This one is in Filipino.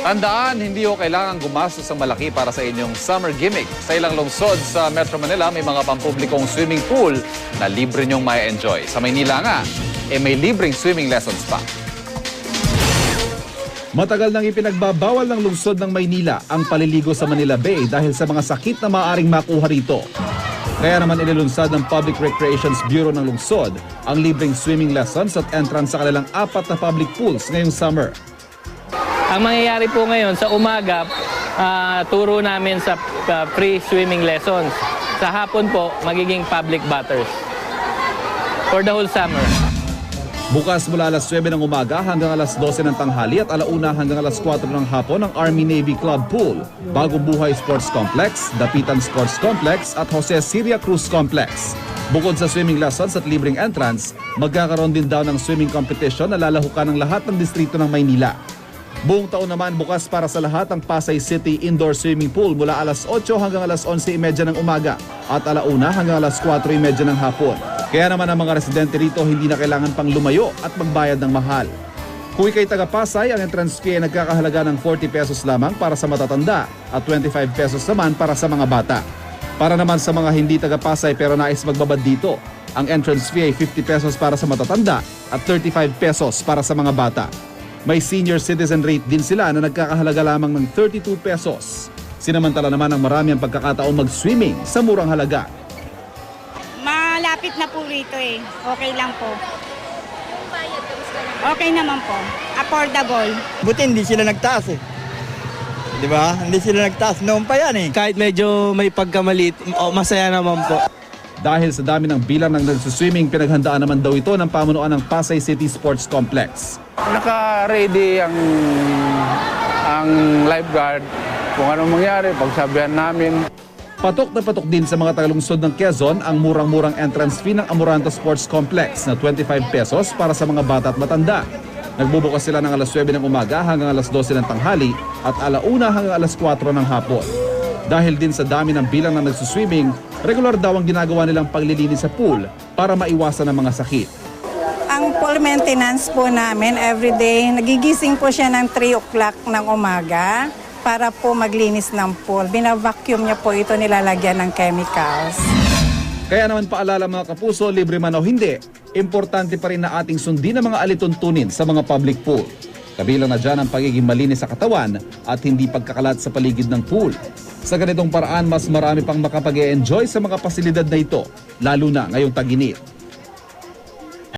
Tandaan, hindi ho kailangan gumastos ng malaki para sa inyong summer gimmick. Sa ilang lungsod sa Metro Manila, may mga pampublikong swimming pool na libre nyong ma-enjoy. Sa Maynila nga, may libreng swimming lessons pa. Matagal nang ipinagbabawal ng lungsod ng Maynila ang paliligo sa Manila Bay dahil sa mga sakit na maaaring makuha rito. Kaya naman inilunsad ng Public Recreations Bureau ng lungsod ang libreng swimming lessons at entrance sa kanilang 4 na public pools ngayong summer. Ang mangyayari po ngayon sa umaga, turo namin sa free swimming lessons. Sa hapon po, magiging public bathers for the whole summer. Bukas mula alas 9 ng umaga hanggang alas 12 ng tanghali at alauna hanggang alas 4 ng hapon ang Army-Navy Club Pool, Bagong Buhay Sports Complex, Dapitan Sports Complex at Jose Siria Cruz Complex. Bukod sa swimming lessons at libreng entrance, magkakaroon din daw ng swimming competition na lalahukan ng lahat ng distrito ng Maynila. Buong taon naman bukas para sa lahat ang Pasay City Indoor Swimming Pool mula alas 8 hanggang alas 11:30 ng umaga at alauna hanggang alas 4:30 ng hapon. Kaya naman ang mga residente rito hindi na kailangan pang lumayo at magbayad ng mahal. Kung ikay taga Pasay, ang entrance fee ay nagkakahalaga ng 40 pesos lamang para sa matatanda at 25 pesos naman para sa mga bata. Para naman sa mga hindi taga Pasay pero nais magbabad dito, ang entrance fee ay 50 pesos para sa matatanda at 35 pesos para sa mga bata. May senior citizen rate din sila na nagkakahalaga lamang ng 32 pesos. Sinamantala naman ang marami ang pagkakataon mag-swimming sa murang halaga. Malapit na po rito eh. Okay lang po. Okay naman po. Affordable. Buti hindi sila nagtaas eh. Di ba? Hindi sila nagtaas. Noon pa yan eh. Kahit medyo may pagkamalit, masaya naman po. Dahil sa dami ng bilang ng nagsuswimming, pinaghandaan naman daw ito ng pamunuan ng Pasay City Sports Complex. Naka-ready ang lifeguard. Kung anong mangyari, pagsabihan namin. Patok na patok din sa mga tagalungsod ng Quezon ang murang-murang entrance fee ng Amoranta Sports Complex na 25 pesos para sa mga bata at matanda. Nagbubukas sila ng alas 9 ng umaga hanggang alas 12 ng tanghali at alauna hanggang alas 4 ng hapon. Dahil din sa dami ng bilang na nagsuswimming, regular daw ang ginagawa nilang paglilinis sa pool para maiwasan ang mga sakit. Ang pool maintenance po namin everyday, nagigising po siya ng 3 o'clock ng umaga para po maglinis ng pool. Binavacuum niya po ito, nilalagyan ng chemicals. Kaya naman paalala mga kapuso, libre man o hindi, importante pa rin na ating sundin ang mga alituntunin sa mga public pool. Kabilang na dyan ang pagiging malinis sa katawan at hindi pagkakalat sa paligid ng pool. Sa ganitong paraan, mas marami pang makapag-e-enjoy sa mga pasilidad na ito, lalo na ngayong tag-init.